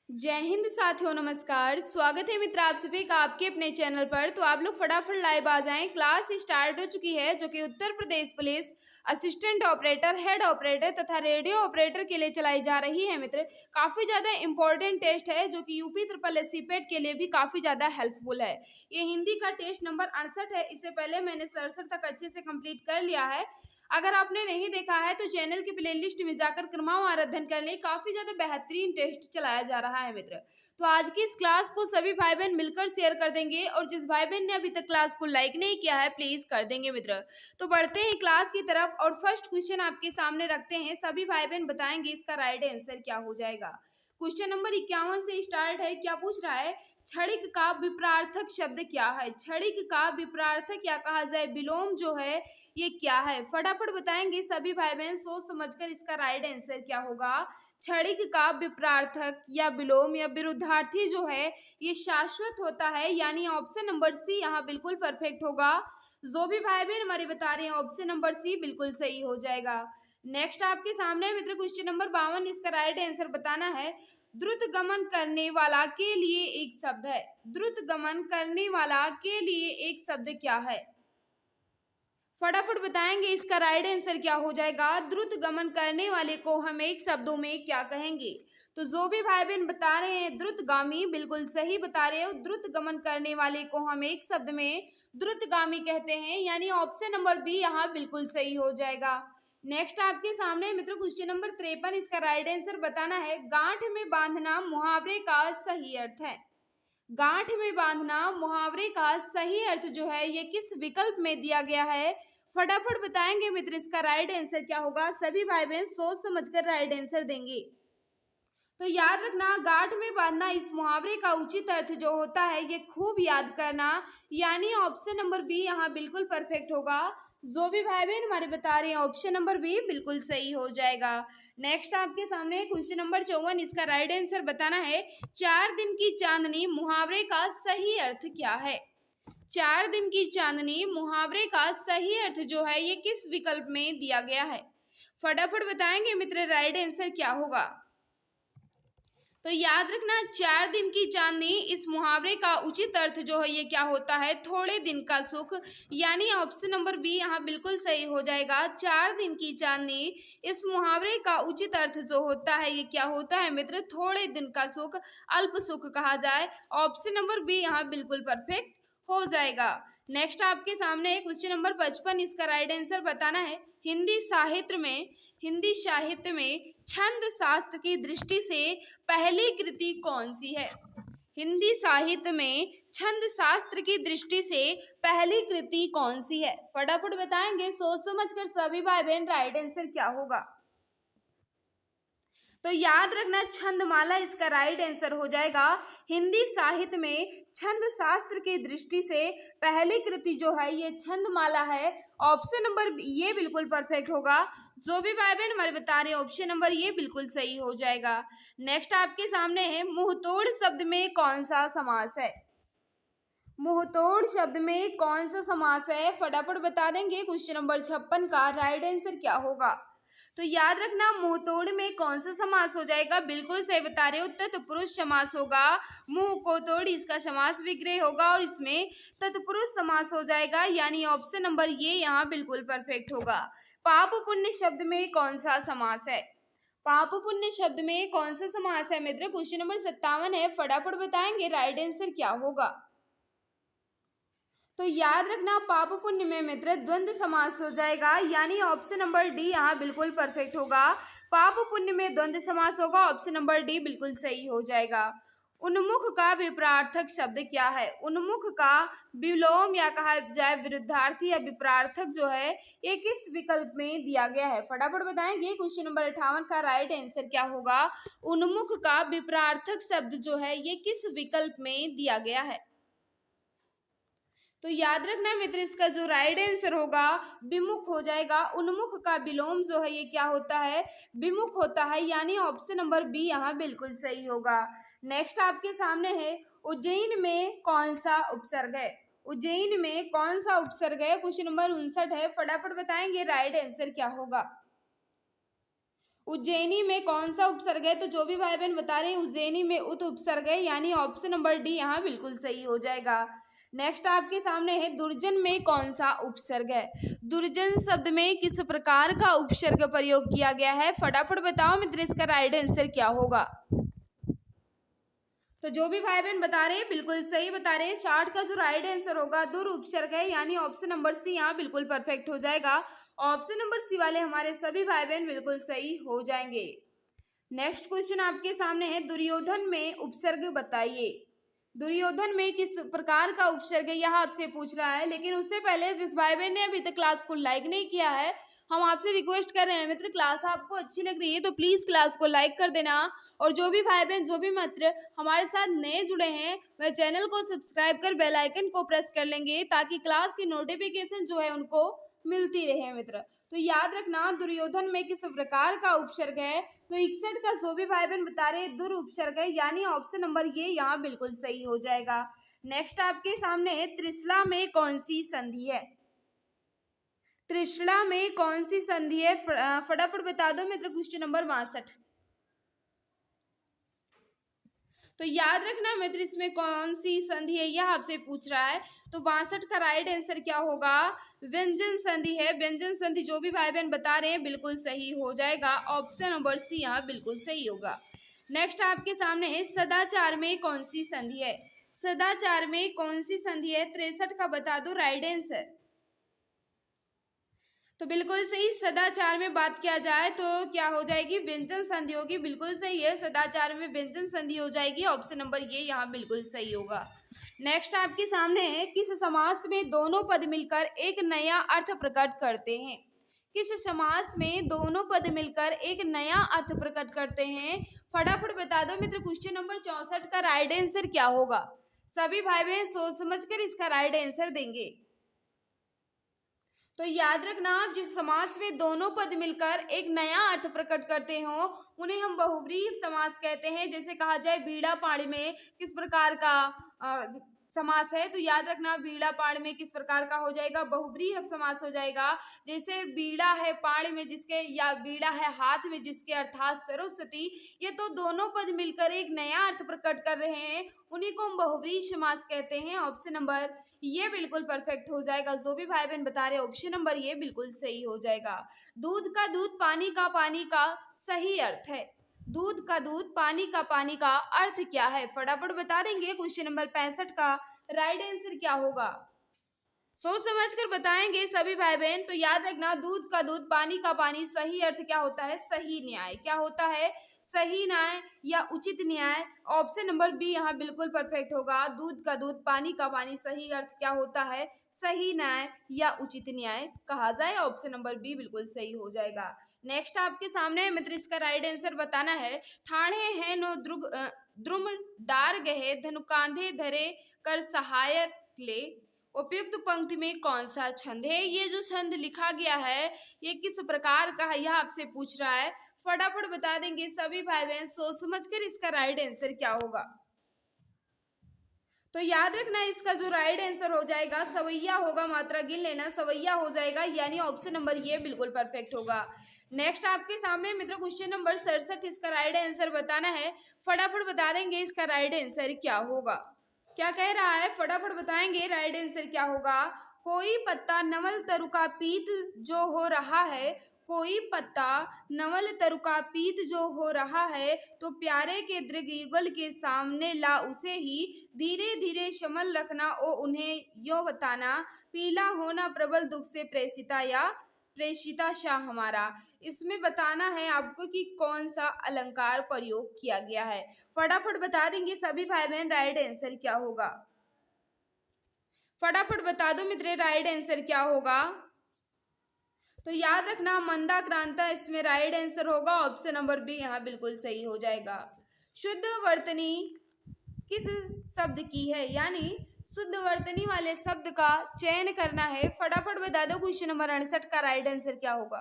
जय हिंद साथियों, नमस्कार। स्वागत है मित्र आप सभी का आपके अपने चैनल पर। तो आप लोग फटाफट लाइव आ जाएं। क्लास स्टार्ट हो चुकी है जो कि Uttar Pradesh police assistant operator, head operator तथा रेडियो ऑपरेटर के लिए चलाई जा रही है। मित्र काफी ज्यादा इंपॉर्टेंट टेस्ट है जो कि यूपी ट्रिपल एससी पेट के लिए भी काफी ज्यादा हेल्पफुल है। ये हिंदी का टेस्ट नंबर 68 है। इससे पहले मैंने 67 तक अच्छे से कंप्लीट कर लिया है। अगर आपने नहीं देखा है तो चैनल की प्लेलिस्ट में जाकर क्रमवार अध्ययन कर ले। काफी ज्यादा बेहतरीन टेस्ट चलाया जा रहा है मित्र। तो आज की इस क्लास को सभी भाई बहन मिलकर शेयर कर देंगे और जिस भाई बहन ने अभी तक क्लास को लाइक नहीं किया है प्लीज कर देंगे मित्र। तो बढ़ते हैं क्लास की तरफ और फर्स्ट क्वेश्चन आपके सामने रखते हैं। सभी भाई बहन बताएंगे इसका राइट आंसर क्या हो जाएगा। क्वेश्चन नंबर 51 से स्टार्ट है। क्या पूछ रहा है, क्षणिक का विपरार्थक शब्द क्या है। क्षणिक का विपरार्थक या कहा जाए विलोम जो है ये क्या है। फटाफट बताएंगे सभी भाई बहन सोच समझकर इसका राइट आंसर क्या होगा। क्षणिक का विपरार्थक या विलोम या विरुद्धार्थी जो है ये शाश्वत होता है, यानी ऑप्शन नंबर सी यहाँ बिल्कुल परफेक्ट होगा। जो भी भाई बहन हमारे बता रहे हैं ऑप्शन नंबर सी बिल्कुल सही हो जाएगा। नेक्स्ट आपके सामने मित्र क्वेश्चन नंबर 52, इसका राइट आंसर बताना है। द्रुत गमन करने वाला के लिए एक शब्द है। द्रुत गमन करने वाला के लिए एक शब्द क्या है। फटाफट बताएंगे इसका राइट आंसर क्या हो जाएगा। द्रुत गमन करने वाले को हम एक शब्दों में क्या कहेंगे। तो जो भी भाई बहन बता रहे हैं द्रुतगामी बिल्कुल सही बता रहे हो। द्रुत गमन करने वाले को हम एक शब्द में द्रुतगामी कहते हैं, यानी ऑप्शन नंबर बी यहाँ बिल्कुल सही हो जाएगा। नेक्स्ट आपके सामने मित्र क्वेश्चन नंबर 53, इसका राइट आंसर बताना है। गांठ में बांधना मुहावरे का सही अर्थ है। गांठ में बांधना मुहावरे का सही अर्थ जो है ये किस विकल्प में दिया गया है। फटाफट बताएंगे मित्र इसका राइट आंसर क्या होगा। सभी भाई बहन सोच समझकर राइट आंसर देंगे। तो याद रखना गांठ में बांधना इस मुहावरे का उचित अर्थ जो होता है ये खूब याद करना, यानी ऑप्शन नंबर बी यहाँ बिल्कुल परफेक्ट होगा। जो भी भाई बहन हमारे बता रहे हैं ऑप्शन नंबर बी बिल्कुल सही हो जाएगा। नेक्स्ट आपके सामने क्वेश्चन नंबर 54, इसका राइट आंसर बताना है। 4 दिन की चांदनी मुहावरे का सही अर्थ क्या है। 4 दिन की चांदनी मुहावरे का सही अर्थ जो है ये किस विकल्प में दिया गया है। फटाफट बताएंगे मित्र राइट आंसर क्या होगा। तो याद रखना 4 दिन की चांदनी इस मुहावरे का उचित अर्थ जो है ये क्या होता है, थोड़े दिन का सुख, यानी ऑप्शन नंबर बी यहाँ बिल्कुल सही हो जाएगा। 4 दिन की चांदनी इस मुहावरे का उचित अर्थ जो होता है ये क्या होता है मित्र, थोड़े दिन का सुख, अल्प सुख कहा जाए। ऑप्शन नंबर बी यहाँ बिल्कुल परफेक्ट हो जाएगा। नेक्स्ट आपके सामने क्वेश्चन नंबर 55, इसका राइट आंसर बताना है। हिंदी साहित्य में छंद शास्त्र की दृष्टि से पहली कृति कौन सी है। हिंदी साहित्य में छंद शास्त्र की दृष्टि से पहली कृति कौन सी है। फटाफट बताएंगे सोच समझकर सभी भाई बहन राइट आंसर क्या होगा। तो याद रखना छंदमाला इसका राइट आंसर हो जाएगा। हिंदी साहित्य में छंद शास्त्र की दृष्टि से पहली कृति जो है ये छंदमाला है। ऑप्शन नंबर ये बिल्कुल परफेक्ट होगा। जो भी भाई बहन हमारे बता रहे हैं ऑप्शन नंबर ये बिल्कुल सही हो जाएगा। नेक्स्ट आपके सामने है, मुंहतोड़ शब्द में कौन सा समास है। मुंहतोड़ शब्द में कौन सा समास है। फटाफट बता देंगे क्वेश्चन नंबर 56 का राइट आंसर क्या होगा। तो याद रखना मुंहतोड़ में कौन सा समास हो जाएगा, बिल्कुल सही बता रहे हो, तत्पुरुष समास होगा। मुंह को तोड़ इसका समास विग्रह होगा और इसमें तत्पुरुष समास हो जाएगा, यानी ऑप्शन नंबर ये यहाँ बिल्कुल परफेक्ट होगा। पाप पुण्य शब्द में कौन सा समास है। पाप पुण्य शब्द में कौन सा समास है मित्र, क्वेश्चन नंबर 57 है। फटाफट बताएंगे राइट आंसर क्या होगा। तो याद रखना पाप पुण्य में मित्र द्वंद्व समास हो जाएगा, यानी ऑप्शन नंबर डी यहाँ बिल्कुल परफेक्ट होगा। पाप पुण्य में द्वंद्व समास होगा, ऑप्शन नंबर डी बिल्कुल सही हो जाएगा। उन्मुख का विपरार्थक शब्द क्या है। उन्मुख का विलोम या कहा जाए विरुद्धार्थी या विपरार्थक जो है ये किस विकल्प में दिया गया है। फटाफट बताएंगे क्वेश्चन नंबर 58 का राइट आंसर क्या होगा। उन्मुख का विपरार्थक शब्द जो है ये किस विकल्प में दिया गया है। तो याद रखना मित्र इसका जो राइट आंसर होगा विमुख हो जाएगा। उन्मुख का विलोम जो है ये क्या होता है, विमुख होता है, यानी ऑप्शन नंबर बी यहाँ बिल्कुल सही होगा। नेक्स्ट आपके सामने है, उज्जैन में कौन सा उपसर्ग है। उज्जैन में कौन सा उपसर्ग है, क्वेश्चन नंबर 59 है। फटाफट बताएंगे राइट आंसर क्या होगा। उज्जैनी में कौन सा उपसर्ग है? तो जो भी भाई बहन बता रहे हैं उज्जैनी में उत उपसर्ग है, यानी ऑप्शन नंबर डी यहाँ बिल्कुल सही हो जाएगा। नेक्स्ट आपके सामने है दुर्जन में कौन सा उपसर्ग है? दुर्जन शब्द में किस प्रकार का उपसर्ग प्रयोग किया गया है? फटाफट बताओ मित्र, इसका राइट आंसर क्या होगा? तो जो भी भाई बहन बता रहे हैं बिल्कुल सही बता रहे हैं। 60 का जो राइट आंसर होगा दुर उपसर्ग है, यानी ऑप्शन नंबर सी यहाँ बिल्कुल परफेक्ट हो जाएगा। ऑप्शन नंबर सी वाले हमारे सभी भाई बहन बिल्कुल सही हो जाएंगे। नेक्स्ट क्वेश्चन आपके सामने है दुर्योधन में उपसर्ग बताइए। दुर्योधन में किस प्रकार का उपसर्ग है, यह आपसे पूछ रहा है। लेकिन उससे पहले जिस भाई बहन ने अभी तक क्लास को लाइक नहीं किया है, हम आपसे रिक्वेस्ट कर रहे हैं मित्र, क्लास आपको अच्छी लग रही है तो प्लीज क्लास को लाइक कर देना। और जो भी भाई बहन जो भी मित्र हमारे साथ नए जुड़े हैं वह चैनल को सब्सक्राइब कर बेल आइकन को प्रेस कर लेंगे, ताकि क्लास की नोटिफिकेशन जो है उनको मिलती रहे मित्र। तो याद रखना दुर्योधन में किस प्रकार का उपसर्ग है? तो 61 का जो भी भाई बहन बता रहे दुर उपसर्ग है, यानी ऑप्शन नंबर ये यहाँ बिल्कुल सही हो जाएगा। नेक्स्ट आपके सामने है त्रिशला में कौन सी संधि है? त्रिशला में कौन सी संधि है? फटाफट बता दो मित्र, क्वेश्चन नंबर 62। तो याद रखना मित्र इसमें कौन सी संधि है यह आपसे पूछ रहा है। तो 62 का राइट आंसर क्या होगा? व्यंजन संधि है। व्यंजन संधि जो भी भाई बहन बता रहे हैं बिल्कुल सही हो जाएगा। ऑप्शन नंबर सी यहाँ बिल्कुल सही होगा। नेक्स्ट आपके सामने है सदाचार में कौन सी संधि है? सदाचार में कौन सी संधि है? 63 का बता दो राइट आंसर। तो बिल्कुल सही, सदाचार में बात किया जाए तो क्या हो जाएगी? व्यंजन संधि होगी। बिल्कुल सही है, सदाचार में व्यंजन संधि हो जाएगी। ऑप्शन नंबर ये यहाँ बिल्कुल सही होगा। नेक्स्ट आपके सामने है किस समास में दोनों पद मिलकर एक नया अर्थ प्रकट करते हैं? किस समास में दोनों पद मिलकर एक नया अर्थ प्रकट करते हैं? फटाफट बता दो मित्र, क्वेश्चन नंबर 64 का राइट आंसर क्या होगा? सभी भाई बहन सोच समझ कर इसका राइट आंसर देंगे। तो याद रखना जिस समास में दोनों पद मिलकर एक नया अर्थ प्रकट करते हो उन्हें हम बहुव्रीहि समास कहते हैं। जैसे कहा जाए बीड़ा पाड़ी में किस प्रकार का समास है? तो याद रखना बीड़ा पाड़ में किस प्रकार का हो जाएगा? बहुव्रीहि समास हो जाएगा। जैसे बीड़ा है पाड़ में जिसके, या बीड़ा है हाथ में जिसके, अर्थात सरस्वती, ये तो दोनों पद मिलकर एक नया अर्थ प्रकट कर रहे हैं, उन्हीं को हम बहुव्रीहि समास कहते हैं। ऑप्शन नंबर ये बिल्कुल परफेक्ट हो जाएगा। जो भी भाई बहन बता रहे हैं ऑप्शन नंबर ये बिल्कुल सही हो जाएगा। दूध का दूध पानी का सही अर्थ है। दूध का दूध पानी का अर्थ क्या है? फटाफट बता देंगे। क्वेश्चन नंबर 65 का राइट आंसर क्या होगा? सोच समझ कर बताएंगे सभी भाई बहन। तो याद रखना दूध का दूध पानी का पानी, सही अर्थ क्या होता है? सही न्याय। क्या होता है? सही न्याय या उचित न्याय। ऑप्शन नंबर बी यहाँ बिल्कुल परफेक्ट होगा। दूध का दूध पानी का पानी, सही अर्थ क्या होता है? सही न्याय या उचित न्याय कहा जाए। ऑप्शन नंबर बी बिल्कुल सही हो जाएगा। नेक्स्ट आपके सामने मित्र इसका राइट आंसर बताना है। ठाणे है नो द्रुम डार गहे धनु कांधे धरे कर सहायक ले, उपयुक्त पंक्ति में कौन सा छंद है? ये जो छंद लिखा गया है ये किस प्रकार का है यह आपसे पूछ रहा है। फटाफट बता देंगे सभी भाई बहन सोच समझ कर इसका राइट आंसर क्या होगा। तो याद रखना इसका जो राइट आंसर हो जाएगा सवैया होगा। मात्रा गिन लेना, सवैया हो जाएगा, यानी ऑप्शन नंबर ये बिल्कुल परफेक्ट होगा। नेक्स्ट आपके सामने मित्र क्वेश्चन नंबर 67, इसका राइट आंसर बताना है। फटाफट बता देंगे इसका राइट आंसर क्या होगा। क्या कह रहा है? फटाफट बताएंगे राइट आंसर क्या होगा। कोई पत्ता नवल तरुका पीत जो हो रहा है, कोई पत्ता नवल तरुका पीत जो हो रहा है, तो प्यारे के दृग युगल के सामने ला उसे ही, धीरे धीरे शमल रखना ओ उन्हें यो बताना, पीला होना प्रबल दुख से प्रेषिता या प्रेषिता शाह हमारा। इसमें बताना है आपको कि कौन सा अलंकार प्रयोग किया गया है। फटाफट बता देंगे सभी भाई बहन राइट आंसर क्या होगा। फटाफट बता दो मित्र राइट आंसर क्या होगा। तो याद रखना मंदाक्रांता इसमें राइट आंसर होगा। ऑप्शन नंबर बी यहाँ बिल्कुल सही हो जाएगा। शुद्ध वर्तनी किस शब्द की है? यानी शुद्ध वर्तनी वाले शब्द का चयन करना है। फटाफट बता दो क्वेश्चन नंबर 68 का राइट आंसर क्या होगा।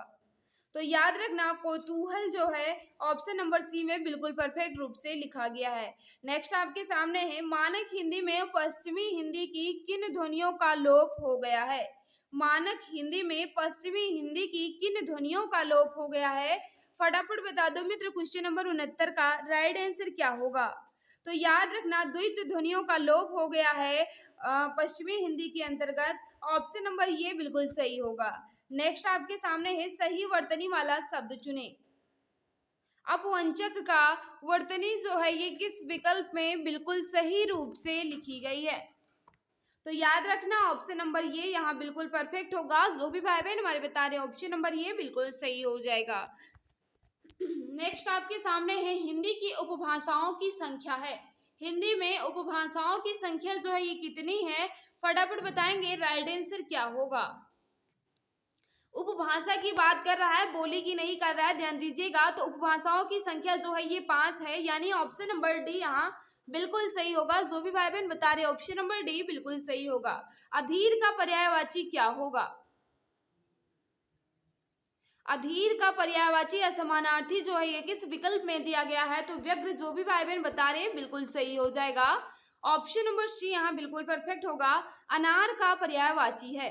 तो याद रखना कौतूहल जो है ऑप्शन नंबर सी में बिल्कुल परफेक्ट रूप से लिखा गया है। नेक्स्ट आपके सामने है मानक हिंदी में पश्चिमी हिंदी की किन ध्वनियों का लोप हो गया है? मानक हिंदी में पश्चिमी हिंदी की किन ध्वनियों का लोप हो गया है? फटाफट बता दो मित्र क्वेश्चन नंबर 69 का राइट आंसर क्या होगा। तो याद रखना द्वित ध्वनियों का लोप हो गया है पश्चिमी हिंदी के अंतर्गत। ऑप्शन नंबर ये बिल्कुल सही होगा। नेक्स्ट आपके सामने है सही वर्तनी वाला शब्द चुने। अपवंचक का वर्तनी जो है ये किस विकल्प में बिल्कुल सही रूप से लिखी गई है। तो याद रखना ऑप्शन नंबर ये यहाँ बिल्कुल परफेक्ट होगा। जो भी भाई बहन हमारे बता रहे हैं ऑप्शन नंबर ये बिल्कुल सही हो जाएगा। नेक्स्ट आपके सामने है हिंदी की उपभाषाओं की संख्या है। हिंदी में उपभाषाओं की संख्या जो है ये कितनी है, फटाफट बताएंगे राइट आंसर क्या होगा। उपभाषा की बात कर रहा है, बोली की नहीं कर रहा है, ध्यान दीजिएगा। तो उपभाषाओं की संख्या जो है ये 5 है, यानी ऑप्शन नंबर डी यहाँ बिल्कुल सही होगा। जो भी भाई बहन बता रहे ऑप्शन नंबर डी बिल्कुल सही होगा। अधीर का पर्यायवाची क्या होगा। अधीर का पर्यायवाची असमानार्थी जो है ये किस विकल्प में दिया गया है। तो व्यग्र, जो भी भाई बहन बता रहे हैं बिल्कुल सही हो जाएगा। ऑप्शन नंबर सी यहाँ बिल्कुल परफेक्ट होगा। अनार का पर्यायवाची है।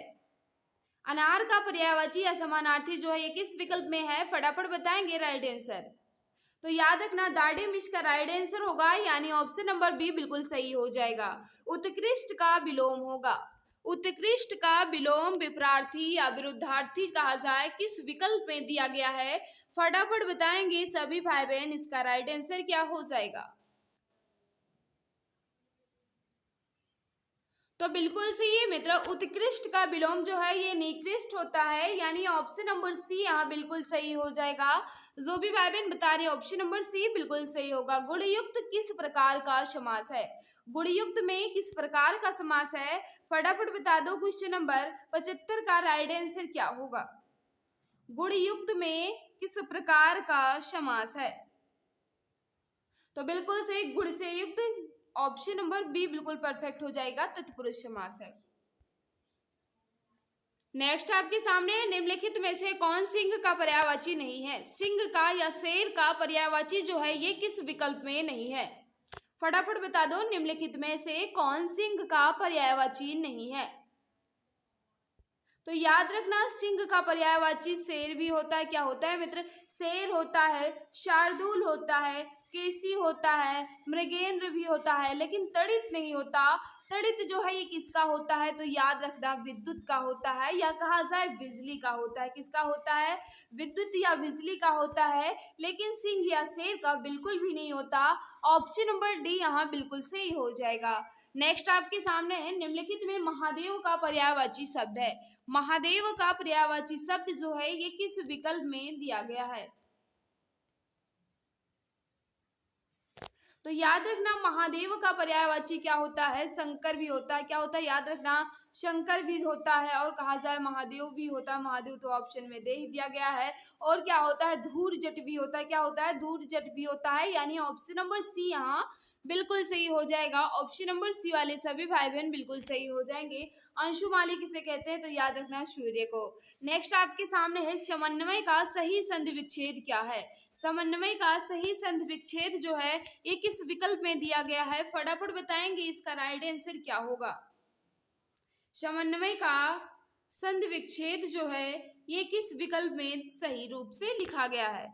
अनार का पर्यायवाची असमानार्थी जो है ये किस विकल्प में है, फटाफट बताएंगे राइट आंसर। तो याद रखना दाढ़ी मिश का राइट आंसर होगा, यानी ऑप्शन नंबर बी बिल्कुल सही हो जाएगा। उत्कृष्ट का विलोम होगा। उत्कृष्ट का विलोम विपरार्थी या विरुद्धार्थी कहा जाए किस विकल्प में दिया गया है, फटाफट बताएंगे सभी भाई बहन इसका राइट आंसर क्या हो जाएगा। तो बिल्कुल सही है मित्र, उत्कृष्ट का विलोम जो है ये निकृष्ट होता है, यानी ऑप्शन नंबर सी यहाँ बिल्कुल सही हो जाएगा। जो भी भाई बहन बता रहे ऑप्शन नंबर सी बिल्कुल सही होगा। गुणयुक्त किस प्रकार का समास है। गुणयुक्त में किस प्रकार का समास है, फटाफट बता दो। क्वेश्चन नंबर 75 का राइट आंसर क्या होगा। गुणयुक्त में किस प्रकार का समास है, तो बिल्कुल सही गुण से युक्त, ऑप्शन नंबर बी बिल्कुल परफेक्ट हो जाएगा, तत्पुरुष समास है। नेक्स्ट आपके सामने निम्नलिखित में से कौन सिंह का पर्यायवाची नहीं है। सिंह का या शेर का पर्यायवाची जो है ये किस विकल्प में नहीं है, फटाफट बता दो। निम्नलिखित में से कौन सिंह का पर्यायवाची नहीं है। तो याद रखना सिंह का पर्यायवाची शेर भी होता है। क्या होता है मित्र, शेर होता है, शार्दूल होता है, केसी होता है, मृगेंद्र भी होता है, लेकिन तड़ित नहीं होता। तड़ित जो है ये किसका होता है, तो याद रखना विद्युत का होता है, या कहा जाए बिजली का होता है। किसका होता है, विद्युत या बिजली का होता है, लेकिन सिंह या शेर का बिल्कुल भी नहीं होता। ऑप्शन नंबर डी यहाँ बिल्कुल सही हो जाएगा। नेक्स्ट आपके सामने है निम्नलिखित में महादेव का पर्यायवाची शब्द है। महादेव का पर्यायवाची शब्द जो है ये किस विकल्प में दिया गया है। तो याद रखना महादेव का पर्यायवाची क्या होता है, शंकर भी होता है। क्या होता है, याद रखना शंकर भी होता है, और कहा जाए महादेव भी होता है। महादेव तो ऑप्शन में दे ही दिया गया है। और क्या होता है, धूर जट भी होता है। क्या होता है, धूर जट भी होता है, यानी ऑप्शन नंबर सी यहाँ बिल्कुल सही हो जाएगा। ऑप्शन नंबर सी वाले सभी भाई बहन बिल्कुल सही हो जाएंगे। अंशुमाली किसे कहते हैं, तो याद रखना सूर्य को। नेक्स्ट आपके सामने है समन्वय का सही संधि विच्छेद क्या है। समन्वय का सही संधि विच्छेद जो है ये किस विकल्प में दिया गया है, फटाफट बताएंगे इसका राइट आंसर क्या होगा। समन्वय का संधि विच्छेद जो है ये किस विकल्प में सही रूप से लिखा गया है।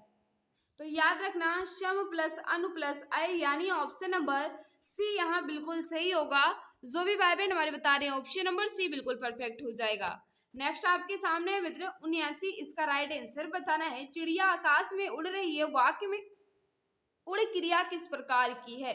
तो याद रखना सम प्लस अनु प्लस अय, यानी ऑप्शन नंबर सी यहाँ बिल्कुल सही होगा। जो भी भाई बहन हमारे बता रहे हैं ऑप्शन नंबर सी बिल्कुल परफेक्ट हो जाएगा। नेक्स्ट आपके सामने है मित्र 79, इसका राइट आंसर बताना है। चिड़िया आकाश में उड़ रही है, वाक्य में उड़ क्रिया किस प्रकार की है।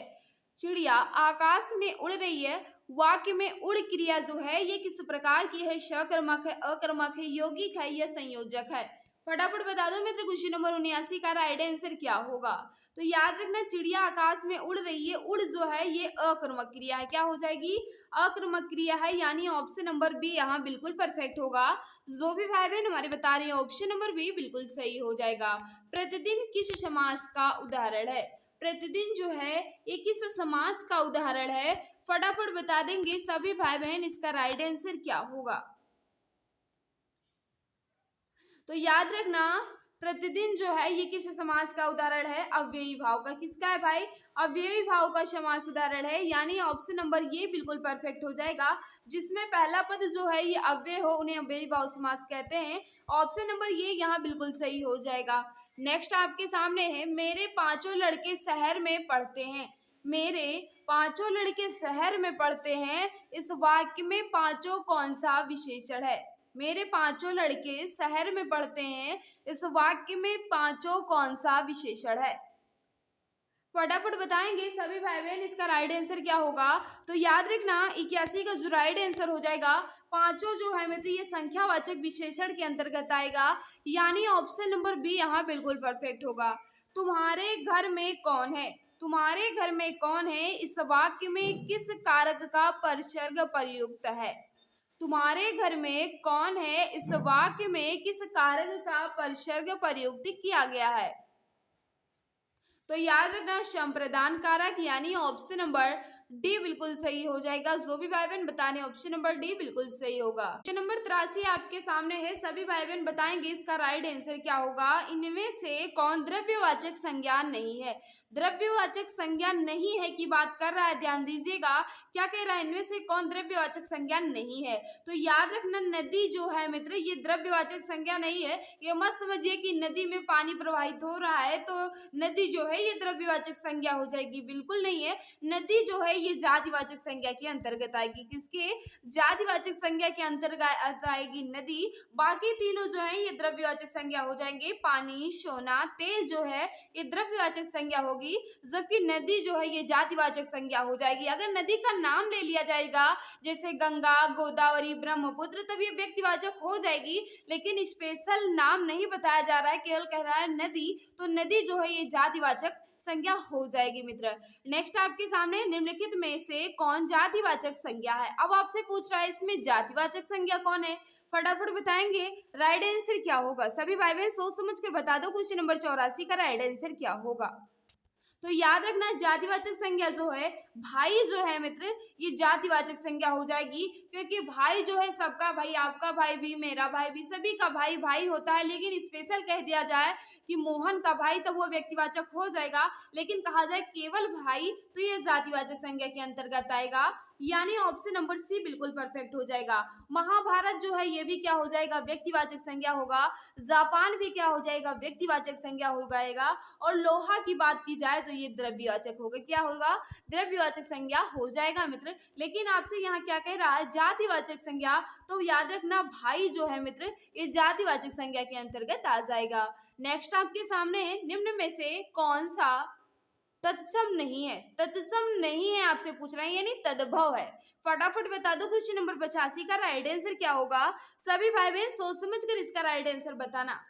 चिड़िया आकाश में उड़ रही है, वाक्य में उड़ क्रिया जो है ये किस प्रकार की है, सकर्मक है, अकर्मक है, यौगिक है या संयोजक है। फटाफट बता दो मित्र क्वेश्चन नंबर 79 का राइट आंसर क्या होगा। तो याद रखना चिड़िया आकाश में उड़ रही है, उड़ जो है ये अकर्मक क्रिया है। क्या हो जाएगी, अकर्मक क्रिया है, यानी ऑप्शन नंबर बी यहाँ बिल्कुल परफेक्ट होगा। जो भी भाई बहन हमारे बता रहे हैं ऑप्शन नंबर बी बिल्कुल सही हो जाएगा। प्रतिदिन किस समास का उदाहरण है। प्रतिदिन जो है ये किस समास का उदाहरण है, फटाफट बता देंगे सभी भाई बहन इसका राइट आंसर क्या होगा। तो याद रखना प्रतिदिन जो है ये किस समास का उदाहरण है, अव्ययी भाव का। किसका है भाई, अव्ययी भाव का समास उदाहरण है, यानी ऑप्शन नंबर ये बिल्कुल परफेक्ट हो जाएगा। जिसमें पहला पद जो है ये अव्यय हो उन्हें अव्ययी भाव समास कहते हैं। ऑप्शन नंबर ये यहाँ बिल्कुल सही हो जाएगा। नेक्स्ट आपके सामने है मेरे पांचों लड़के शहर में पढ़ते हैं। मेरे पांचों लड़के शहर में पढ़ते हैं, इस वाक्य में पांचों कौन सा विशेषण है? मेरे पांचों लड़के शहर में पढ़ते हैं, इस वाक्य में पांचों कौन सा विशेषण है? फटाफट बताएंगे सभी भाई बहन, इसका राइट आंसर क्या होगा? तो याद रखना 81 का जो राइट आंसर हो जाएगा, पांचों जो है मित्र ये संख्यावाचक विशेषण के अंतर्गत आएगा, यानी ऑप्शन नंबर बी यहाँ बिल्कुल परफेक्ट होगा। तुम्हारे घर में कौन है? तुम्हारे घर में कौन है, इस वाक्य में किस कारक का परसर्ग प्रयुक्त है? तुम्हारे घर में कौन है, इस वाक्य में किस कारक का परसर्ग प्रयुक्त किया गया है? तो याद रखना संप्रदान कारक, यानी ऑप्शन नंबर डी बिल्कुल सही हो जाएगा। जो भी भाई बहन बताने ऑप्शन नंबर डी बिल्कुल सही होगा। क्वेश्चन नंबर 83 आपके सामने है, सभी भाई बहन बताएंगे इसका राइट आंसर क्या होगा। इनमें से कौन द्रव्यवाचक संज्ञा नहीं है? द्रव्यवाचक संज्ञा नहीं है की बात कर रहा है, ध्यान दीजिएगा क्या कह रहा है, इनमें से कौन द्रव्यवाचक संज्ञा नहीं है? तो याद रखना नदी जो है मित्र ये द्रव्यवाचक संज्ञा नहीं है। ये मत समझिए कि नदी में पानी प्रवाहित हो रहा है तो नदी जो है ये द्रव्यवाचक संज्ञा हो जाएगी, बिल्कुल नहीं है। नदी जो है ये जातिवाचक संज्ञा के अंतर्गत आएगी। किसके? जातिवाचक संज्ञा के अंतर्गत आएगी नदी। बाकी तीनों जो है ये द्रव्यवाचक संज्ञा हो जाएंगे। पानी, सोना, तेल जो है ये द्रव्यवाचक संज्ञा होगी, जबकि नदी जो है ये जातिवाचक संज्ञा हो जाएगी। अगर नदी का नाम ले लिया जाएगा जैसे गंगा, गोदावरी, ब्रह्मपुत्र, तब ये व्यक्तिवाचक हो जाएगी, लेकिन स्पेशल नाम नहीं बताया जा रहा है, केवल कह रहा है नदी, तो नदी जो है ये जातिवाचक संज्ञा हो जाएगी मित्र। नेक्स्ट आपके सामने निम्नलिखित में से कौन जातिवाचक संज्ञा है? अब आपसे पूछ रहा है इसमें जातिवाचक संज्ञा कौन है, फटाफट बताएंगे राइट आंसर क्या होगा। सभी भाई बहन सोच समझ कर बता दो क्वेश्चन नंबर 84 का राइट आंसर क्या होगा। तो याद रखना जातिवाचक संज्ञा जो है भाई जो है मित्र ये जातिवाचक संज्ञा हो जाएगी, क्योंकि भाई जो है सबका भाई, आपका भाई भी, मेरा भाई भी, सभी का भाई भाई होता है। लेकिन स्पेशल कह दिया जाए कि मोहन का भाई, तब वो व्यक्तिवाचक हो जाएगा। लेकिन कहा जाए केवल भाई, तो ये जातिवाचक संज्ञा के अंतर्गत आएगा, यानी ऑप्शन नंबर सी बिल्कुल परफेक्ट हो जाएगा। महाभारत जो है ये भी क्या हो जाएगा, व्यक्तिवाचक संज्ञा होगा। जापान भी क्या हो जाएगा, व्यक्तिवाचक संज्ञा हो जाएगा। और लोहा की बात की जाए तो ये द्रव्यवाचक होगा, क्या होगा, द्रव्यवाचक संज्ञा हो जाएगा मित्र। लेकिन आपसे यहाँ क्या कह रहा है, जातिवाचक संज्ञा, तो याद रखना भाई जो है मित्र ये जातिवाचक संज्ञा के अंतर्गत आ जाएगा। नेक्स्ट आपके सामने निम्न में से कौन सा तत्सम नहीं है? तत्सम नहीं है आपसे पूछ रहे हैं, यानी तद्भव है। फटाफट बता दो क्वेश्चन नंबर 85 का राइट आंसर क्या होगा। सभी भाई बहन सोच समझ कर इसका राइट आंसर बताना।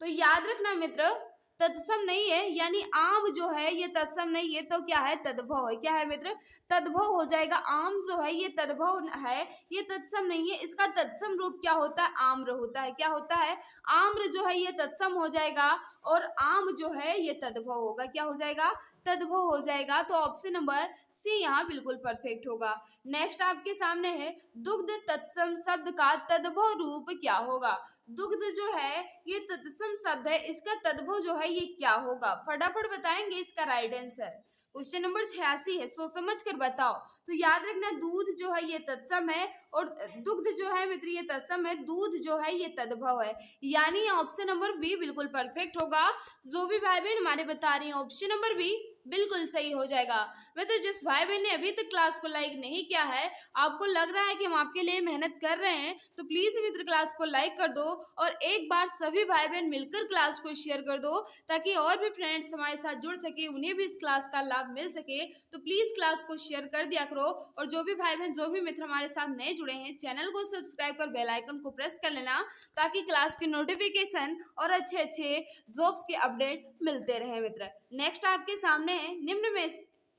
तो याद रखना मित्र तत्सम नहीं है, यानी आम जो है ये तत्सम नहीं है, तो क्या है, तद्भव है। क्या है मित्र, तद्भव हो जाएगा। आम जो है ये तद्भव है, ये तत्सम नहीं है। इसका तत्सम रूप क्या होता है, आम्र होता है। क्या होता है, आम्र जो है ये तत्सम हो जाएगा, और आम जो है ये तद्भव होगा। क्या हो जाएगा, तद्भव हो जाएगा। तो ऑप्शन नंबर सी यहाँ बिल्कुल परफेक्ट होगा। नेक्स्ट आपके सामने है दुग्ध तत्सम शब्द का तद्भव रूप क्या होगा। दुग्ध जो है ये तत्सम शब्द है, इसका तद्भव जो है ये क्या होगा, फटाफट बताएंगे इसका राइट आंसर। क्वेश्चन नंबर 86 है, सोच समझ कर बताओ। तो याद रखना दूध जो है ये तत्सम है, और दुग्ध जो है मित्र ये तत्सम है, दूध जो है ये तद्भव है, यानी ऑप्शन नंबर बी बिल्कुल परफेक्ट होगा। जो भी भाई बहन हमारे बता रही हैं ऑप्शन नंबर बी बिल्कुल सही हो जाएगा। मित्र जिस भाई बहन ने अभी तक क्लास को लाइक नहीं किया है, आपको लग रहा है कि हम आपके लिए मेहनत कर रहे हैं, तो प्लीज मित्र क्लास को लाइक कर दो, और एक बार सभी भाई बहन मिलकर क्लास को शेयर कर दो, ताकि और भी फ्रेंड्स हमारे साथ जुड़ सके, उन्हें भी इस क्लास का लाभ मिल सके। तो प्लीज क्लास को शेयर कर दिया करो, और जो भी भाई बहन, जो भी मित्र हमारे साथ नए जुड़े हैं, चैनल को सब्सक्राइब कर बेल आइकन को प्रेस कर लेना, ताकि क्लास के नोटिफिकेशन और अच्छे अच्छे जॉब्स के अपडेट मिलते रहे मित्र। नेक्स्ट आपके सामने है निम्न में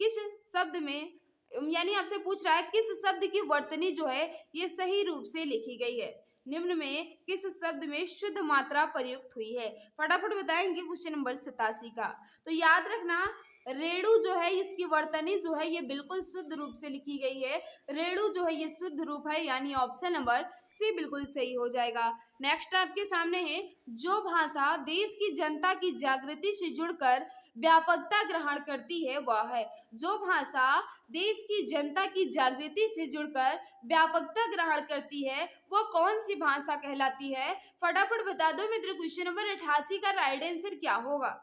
किस शब्द में, यानी आपसे पूछ रहा है किस शब्द की वर्तनी जो है ये सही रूप से लिखी गई है। निम्न में किस शब्द में शुद्ध मात्रा प्रयुक्त हुई है, फटाफट बताएंगे क्वेश्चन नंबर 87 का। तो याद रखना रेणु जो है इसकी वर्तनी जो है ये बिल्कुल शुद्ध रूप से लिखी गई है। रेणु जो है ये शुद्ध रूप है, यानी ऑप्शन नंबर सी बिल्कुल सही हो जाएगा। नेक्स्ट आपके सामने है जो भाषा देश की जनता की जागृति से जुड़कर व्यापकता ग्रहण करती है वह है। जो भाषा देश की जनता की जागृति से जुड़कर व्यापकता ग्रहण करती है वह कौन सी भाषा कहलाती है? फटाफट बता दो मित्र, क्वेश्चन नंबर 88 का राइट आंसर क्या होगा?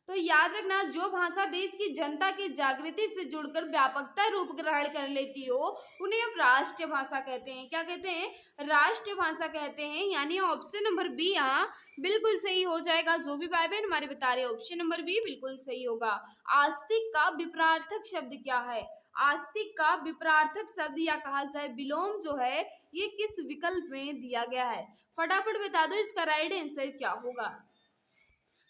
तो याद रखना, जो भाषा देश की जनता की जागृति से जुड़कर व्यापकता रूप ग्रहण कर लेती हो उन्हें हम राष्ट्रीय भाषा कहते हैं। क्या कहते हैं? राष्ट्रीय भाषा कहते हैं। यानी ऑप्शन नंबर बी यहाँ बिल्कुल सही हो जाएगा। जो भी भाई बहन हमारे बता रहे हैं ऑप्शन नंबर बी बिल्कुल सही होगा। आस्तिक का विपरार्थक शब्द क्या है? आस्तिक का विपरार्थक शब्द या कहा जाए विलोम जो है ये किस विकल्प में दिया गया है? फटाफट बता दो इसका राइट आंसर क्या होगा?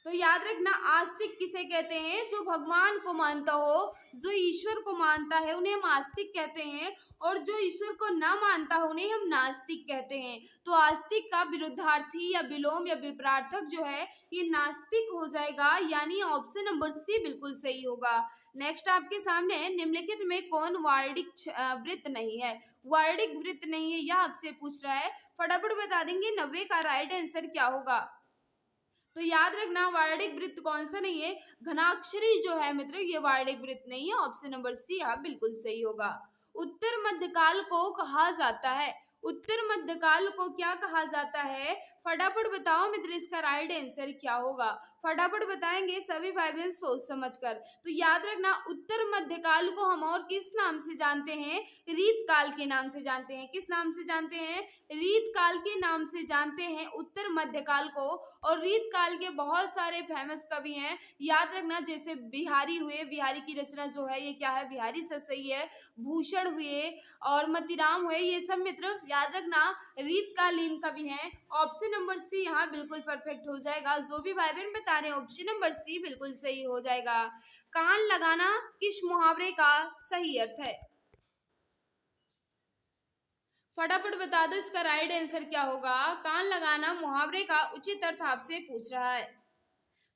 तो याद रखना, आस्तिक किसे कहते हैं? जो भगवान को मानता हो, जो ईश्वर को मानता है उन्हें हम आस्तिक कहते हैं, और जो ईश्वर को ना मानता हो उन्हें हम नास्तिक कहते हैं। तो आस्तिक का विरुद्धार्थी या विलोम या विपरार्थक जो है ये नास्तिक हो जाएगा। यानी ऑप्शन नंबर सी बिल्कुल सही होगा। नेक्स्ट आपके सामने है, निम्नलिखित में कौन वार्णिक वृत्त नहीं है? वार्णिक वृत्त नहीं है यह आपसे पूछ रहा है। फटाफट बता देंगे 90 का राइट आंसर क्या होगा? तो याद रखना, वार्णिक वृत्त कौन सा नहीं है? घनाक्षरी जो है मित्र ये वार्णिक वृत्त नहीं है। ऑप्शन नंबर सी यहाँ बिल्कुल सही होगा। उत्तर मध्यकाल को कहा जाता है, उत्तर मध्यकाल को क्या कहा जाता है? फटाफट बताओ मित्र इसका राइट आंसर क्या होगा? फटाफट बताएंगे सभी भाई बहन सोच समझकर। तो याद रखना, उत्तर मध्यकाल को हम और किस नाम से जानते हैं? रीत काल के नाम से जानते हैं। किस नाम से जानते हैं? रीत काल के नाम से जानते हैं उत्तर मध्यकाल को। और रीत काल के बहुत सारे फेमस कवि हैं, याद रखना, जैसे बिहारी हुए, बिहारी की रचना जो है ये क्या है? बिहारी सही है। भूषण हुए और मतीराम हुए, ये सब मित्र याद रखना रीतकालीन कवि हैं। ऑप्शन नंबर सी यहाँ बिल्कुल परफेक्ट हो जाएगा। जो भी भाई बहन बता रहे हैं ऑप्शन नंबर सी बिल्कुल सही हो जाएगा। कान लगाना किस मुहावरे का सही अर्थ है? फटाफट बता दो इसका राइट आंसर क्या होगा? कान लगाना मुहावरे का उचित अर्थ आपसे पूछ रहा है।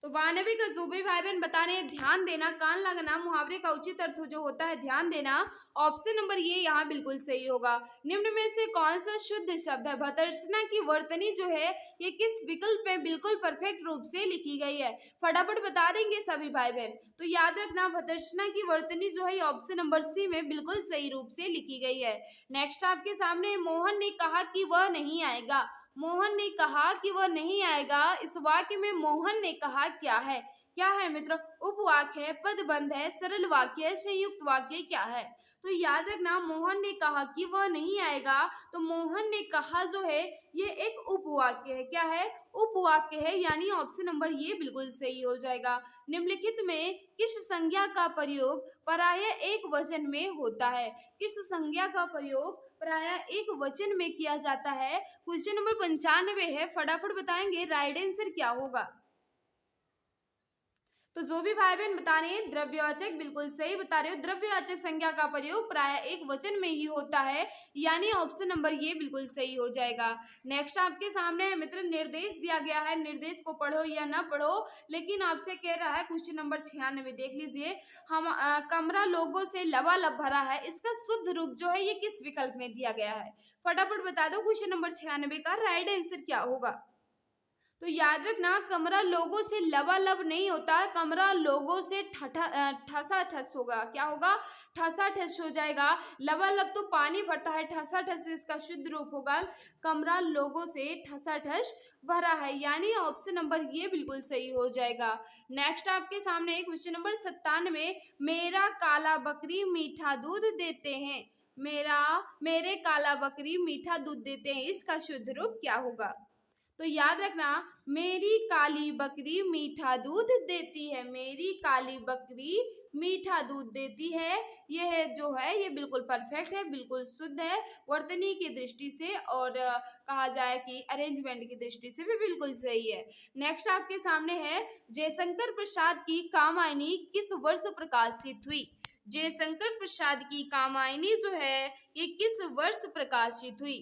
तो 92 का जो भी भाई बहन बता रहे हैं ध्यान देना, कान लगना मुहावरे का उचित अर्थ जो होता है ध्यान देना। ऑप्शन नंबर ये यहाँ बिल्कुल सही होगा। निम्न में से कौन सा शुद्ध शब्द है? भर्त्सना की वर्तनी जो है ये किस विकल्प में बिल्कुल परफेक्ट रूप से लिखी गई है? फटाफट बता देंगे सभी भाई बहन। तो याद रखना, भर्त्सना की वर्तनी जो है ऑप्शन नंबर सी में बिल्कुल सही रूप से लिखी गई है। नेक्स्ट आपके सामने, मोहन ने कहा कि वह नहीं आएगा। मोहन ने कहा कि वह नहीं आएगा, इस वाक्य में मोहन ने कहा क्या है? क्या है मित्र? उपवाक्य है, पदबंध है, सरल वाक्य है, संयुक्त वाक्य क्या है? तो याद रखना, मोहन ने कहा कि वह नहीं आएगा, तो मोहन ने कहा जो है ये एक उपवाक्य है। क्या है? उपवाक्य है। यानी ऑप्शन नंबर ये बिल्कुल सही हो जाएगा। निम्नलिखित में किस संज्ञा का प्रयोग प्रायः एक वचन में होता है? किस संज्ञा का प्रयोग प्रायः एक वचन में किया जाता है? क्वेश्चन नंबर 95 है। फटाफट बताएंगे राइट आंसर क्या होगा? तो जो भी भाई बहन बता रहे हैं द्रव्यवाचक बिल्कुल सही बता रहे हो। द्रव्यवाचक संज्ञा का प्रयोग प्रायः एक वचन में ही होता है। यानी ऑप्शन नंबर ये बिल्कुल सही हो जाएगा। नेक्स्ट आपके सामने है मित्र, निर्देश दिया गया है, निर्देश को पढ़ो या ना पढ़ो, लेकिन आपसे कह रहा है क्वेश्चन नंबर 96 देख लीजिए। हम कमरा लोगों से लबालब भरा है, इसका शुद्ध रूप जो है ये किस विकल्प में दिया गया है? फटाफट बता दो क्वेश्चन नंबर 96 का राइट आंसर क्या होगा? तो याद रखना, कमरा लोगों से लबालब नहीं होता, कमरा लोगों से ठसाठस होगा। क्या होगा? ठसाठस हो जाएगा। लबालब तो पानी भरता है, ठसाठस इसका शुद्ध रूप होगा। कमरा लोगों से ठसाठस भरा है। यानी ऑप्शन नंबर ये बिल्कुल सही हो जाएगा। नेक्स्ट आपके सामने क्वेश्चन नंबर 97, मेरा काला बकरी मीठा दूध देते हैं। मेरे काला बकरी मीठा दूध देते हैं, इसका शुद्ध रूप क्या होगा? तो याद रखना, मेरी काली बकरी मीठा दूध देती है। मेरी काली बकरी मीठा दूध देती है, यह जो है ये बिल्कुल परफेक्ट है, बिल्कुल शुद्ध है वर्तनी की दृष्टि से, और कहा जाए कि अरेंजमेंट की दृष्टि से भी बिल्कुल सही है। नेक्स्ट आपके सामने है, जयशंकर प्रसाद की कामायनी किस वर्ष प्रकाशित हुई? जयशंकर प्रसाद की कामायनी जो है ये किस वर्ष प्रकाशित हुई?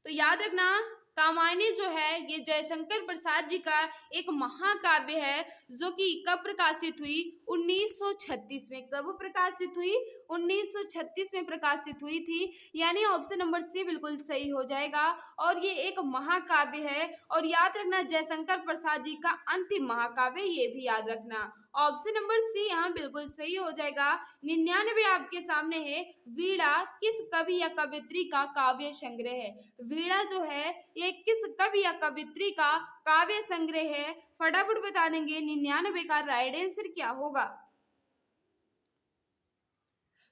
तो याद रखना, कामायनी जो है ये जयशंकर प्रसाद जी का एक महाकाव्य है जो कि कब प्रकाशित हुई 1936 में। कब प्रकाशित हुई 1936 में प्रकाशित हुई थी, यानी ऑप्शन नंबर सी बिल्कुल सही हो जाएगा। और ये एक महाकाव्य है और याद रखना जयशंकर प्रसाद जी का अंतिम महाकाव्य, ये भी याद रखना। ऑप्शन नंबर सी यहाँ बिल्कुल सही हो जाएगा। 99 आपके सामने है, वीणा किस कवि या कवित्री का काव्य संग्रह है। वीणा जो है ये किस कवि या कवित्री का काव्य संग्रह है, फटाफट बता देंगे। 99 का राइट आंसर क्या होगा।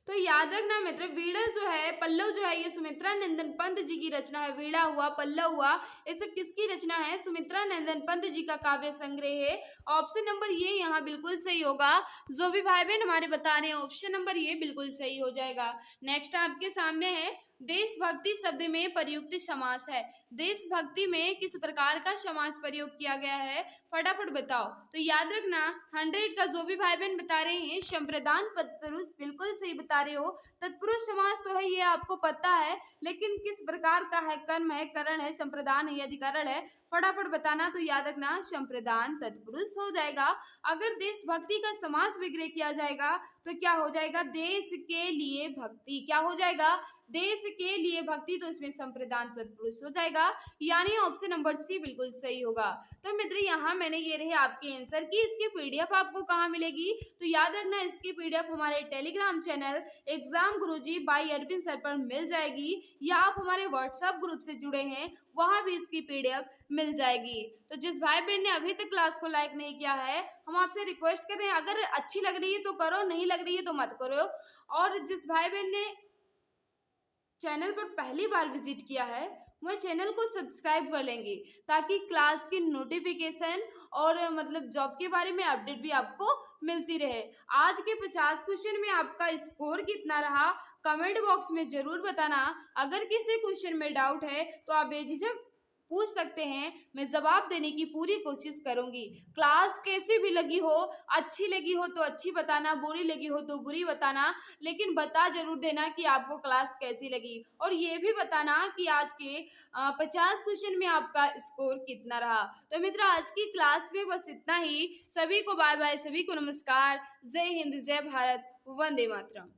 तो याद रखना मित्र, वीणा जो है, पल्लव जो है, ये सुमित्रा नंदन पंत जी की रचना है। वीणा हुआ, पल्लव हुआ, ये सब किसकी रचना है, सुमित्रा नंदन पंत जी का काव्य संग्रह है। ऑप्शन नंबर ये यहाँ बिल्कुल सही होगा। जो भी भाई बहन हमारे बता रहे हैं ऑप्शन नंबर ये बिल्कुल सही हो जाएगा। नेक्स्ट आपके सामने है, देशभक्ति शब्द में प्रयुक्त समास है। देशभक्ति में किस प्रकार का समास प्रयोग किया गया है, फटाफट बताओ। तो याद रखना 100 का जो भी भाई बहन बता रहे हैं संप्रदान तत्पुरुष बिल्कुल सही बता रहे हो। तत्पुरुष समास तो है ये आपको पता है, लेकिन किस प्रकार का है, कर्म है, करण है, संप्रदान है, अधिकरण है, फटाफट बताना। तो याद रखना संप्रदान तत्पुरुष हो जाएगा। अगर देशभक्ति का समास विग्रह किया जाएगा तो क्या हो जाएगा, देश के लिए भक्ति। क्या हो जाएगा, देश के लिए भक्ति, तो इसमें संप्रदान तत्पुरुष हो जाएगा, यानी ऑप्शन नंबर सी बिल्कुल सही होगा। तो मित्र यहाँ मैंने ये रहे आपके आंसर की। इसकी पीडीएफ आपको कहाँ मिलेगी, तो याद रखना इसकी पीडीएफ हमारे टेलीग्राम चैनल एग्जाम गुरुजी बाय अरविंद सर पर मिल जाएगी, या आप हमारे व्हाट्सएप ग्रुप से जुड़े हैं वहां भी इसकी पीडीएफ मिल जाएगी। तो जिस भाई बहन ने अभी तक क्लास को लाइक नहीं किया है, हम आपसे रिक्वेस्ट कर रहे हैं, अगर अच्छी लग रही है तो करो, नहीं लग रही है तो मत करो। और जिस भाई बहन ने चैनल पर पहली बार विजिट किया है वह चैनल को सब्सक्राइब कर लेंगे, ताकि क्लास की नोटिफिकेशन और मतलब जॉब के बारे में अपडेट भी आपको मिलती रहे। आज के 50 क्वेश्चन में आपका स्कोर कितना रहा कमेंट बॉक्स में जरूर बताना। अगर किसी क्वेश्चन में डाउट है तो आप बेझिझक पूछ सकते हैं, मैं जवाब देने की पूरी कोशिश करूंगी। क्लास कैसी भी लगी हो, अच्छी लगी हो तो अच्छी बताना, बुरी लगी हो तो बुरी बताना, लेकिन बता जरूर देना कि आपको क्लास कैसी लगी। और ये भी बताना कि आज के 50 क्वेश्चन में आपका स्कोर कितना रहा। तो मित्र आज की क्लास में बस इतना ही। सभी को बाय बाय, सभी को नमस्कार, जय हिंद, जय भारत, वंदे मातरम।